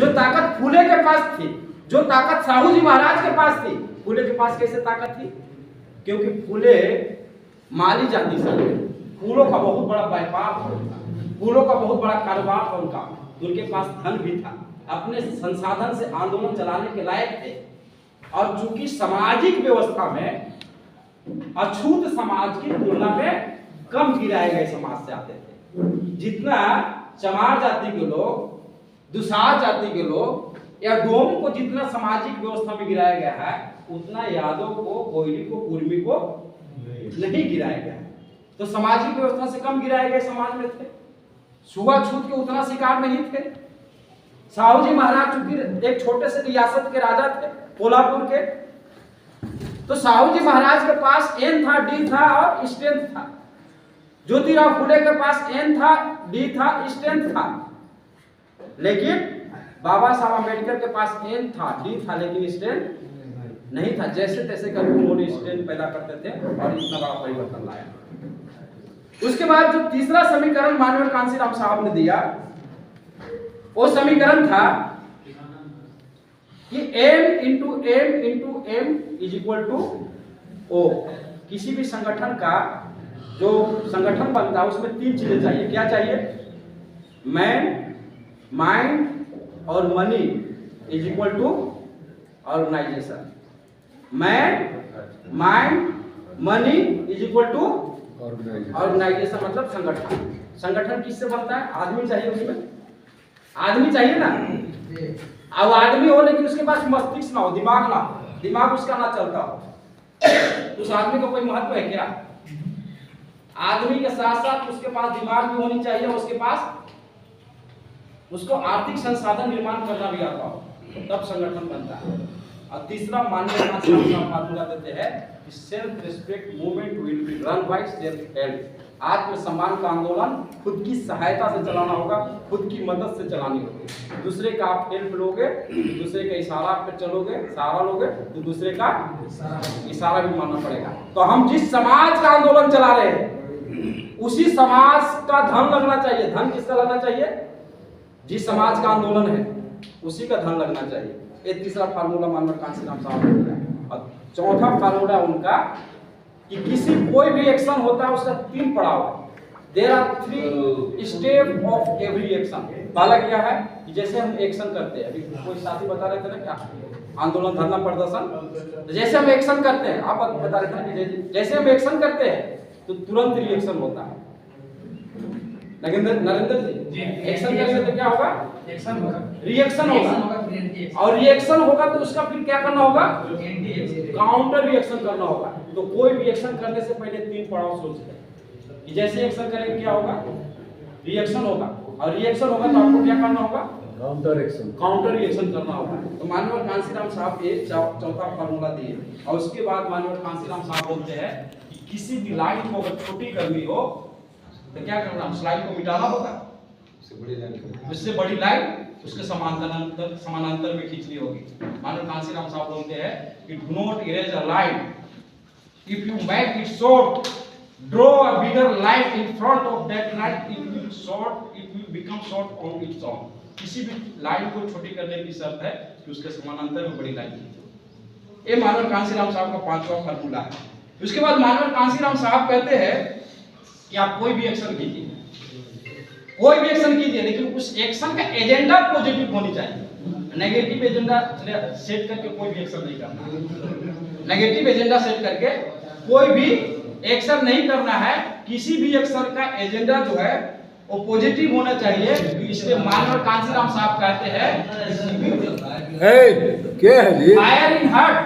जो ताकत फूले के पास थी, जो ताकत साहू जी महाराज के पास थी, फूले के पास कैसे ताकत थी? क्योंकि फूले माली जाति से, फूलों का बहुत बड़ा व्यापार था, फूलों का बहुत बड़ा कारोबार था उनका, उनके पास धन भी था, अपने संसाधन से आंदोलन चलाने के लायक थे। और चूंकि सामाजिक व्यवस्था में अछूत समाज की तुलना में कम गिराए गए समाज से आते थे। जितना चमार जाति के लोग, दुसाध जाति के लोग या डोम को जितना सामाजिक व्यवस्था में गिराया गया है, उतना यादव को, कोयली को, कुर्मी को नहीं गिराया गया है। तो सामाजिक व्यवस्था से कम गिराए गए समाज में थे, छुआछूत के उतना शिकार नहीं थे। साहू जी महाराज चूंकि एक छोटे से रियासत के राजा थे, कोल्हापुर के, तो साहू जी महाराज के पास एन था, डी था और स्ट्रेंथ था। ज्योतिराव फुले के पास एन था, डी था, स्ट्रेंथ था। लेकिन बाबा साहब अम्बेडकर के पास एन था, डी था, लेकिन स्ट्रेंथ नहीं था। जैसे तैसे करके उन्होंने स्ट्रेंथ पैदा करते थे और इतना बड़ा परिवर्तन लाया। उसके बाद जो तीसरा समीकरण माननीय कांशीराम साहब ने दिया, वो समीकरण था कि m into m is equal to O। किसी भी संगठन का जो संगठन बनता है उसमें तीन चीजें चाहिए। क्या चाहिए? मैन, माइंड और money is equal to organisation. Man, mind, money is equal to organisation, मतलब संगठन। संगठन किससे बनता है? आदमी चाहिए, उसमें आदमी चाहिए ना। अब आदमी हो लेकिन उसके पास मस्तिष्क ना हो, दिमाग ना हो, दिमाग उसका ना चलता हो, उस आदमी का कोई महत्व है क्या? आदमी के साथ साथ उसके पास दिमाग भी होनी चाहिए, उसके पास उसको आर्थिक संसाधन निर्माण करना भी आता हो, तब संगठन बनता है। और तीसरा माननीय फार्मूला देते हैं कि self respect movement will be run by self help. आत्मसम्मान का आंदोलन खुद की सहायता से चलाना होगा, खुद की मदद से चलानी होगी। दूसरे का आप हेल्प लोगे, दूसरे का इशारा पे चलोगे, सहारा लोगे, तो दूसरे का इशारा भी मानना पड़ेगा। तो हम जिस समाज का आंदोलन चला रहे हैं उसी समाज का धन लगना चाहिए। धन किसका लगना चाहिए? जिस समाज का आंदोलन है उसी का धन लगना चाहिए। ये तीसरा फार्मूला माननीय कांशीराम साहब ने दिया। और चौथा फार्मूला उनका कि किसी कोई भी एक्शन होता है उसका तीन पड़ाव है। There are 3 step of every action. पहला क्या है कि जैसे हम एक्शन करते हैं, अभी कोई साथी बता रहे थे ना क्या, आंदोलन, धरना, प्रदर्शन, तो जैसे हम एक्शन करते हैं, आप बता रहे थे ना कि जैसे हम एक्शन करते हैं तो तुरंत रिएक्शन होता है। नरेंद्र जी, एक्शन करने से क्या होगा? एक्शन होगा, रिएक्शन होगा, और रिएक्शन होगा तो उसका फिर क्या करना होगा? काउंटर रिएक्शन करना होगा। तो कोई भी एक्शन करने से पहले तीन पड़ाव सोचते कि जैसे एक्शन करेंगे क्या होगा? रिएक्शन होगा, और रिएक्शन होगा तो आपको क्या करना होगा? काउंटर रिएक्शन करना होगा। तो माननीय कांशीराम साहब ये चौथा फार्मूला दिए। और उसके बाद माननीय कांशीराम साहब बोलते हैं कि किसी भी लाइन को अगर छोटी करनी हो तो क्या करना? उस लाइन को मिटाना होगा, उससे बड़ी लाइन उसके समानांतर में खींचनी होगी। माननीय कांशीराम साहब बोलते हैं कि do not erase a line, if you make it short, draw a bigger line in front of that line, it will become short on its own. किसी भी लाइन को छोटी करने की शर्त है कि उसके समानांतर में बड़ी लाइन खींचो। ये माननीय कांशीराम साहब का पांचवा फार्मूला है। उसके बाद माननीय कांशीराम साहब कहते हैं कि आप कोई भी एक्शन कीजिए, कोई भी एक्शन कीजिए, लेकिन उस एक्शन का एजेंडा पॉजिटिव होनी चाहिए। नेगेटिव एजेंडा सेट करके कोई भी एक्शन नहीं करना। नेगेटिव एजेंडा सेट करके कोई भी एक्शन नहीं करना है। किसी भी एक्शन का एजेंडा जो है वो पॉजिटिव होना चाहिए। इसलिए माननीय कांशीराम साहब कहते हैं, क्या है जी? Fire in heart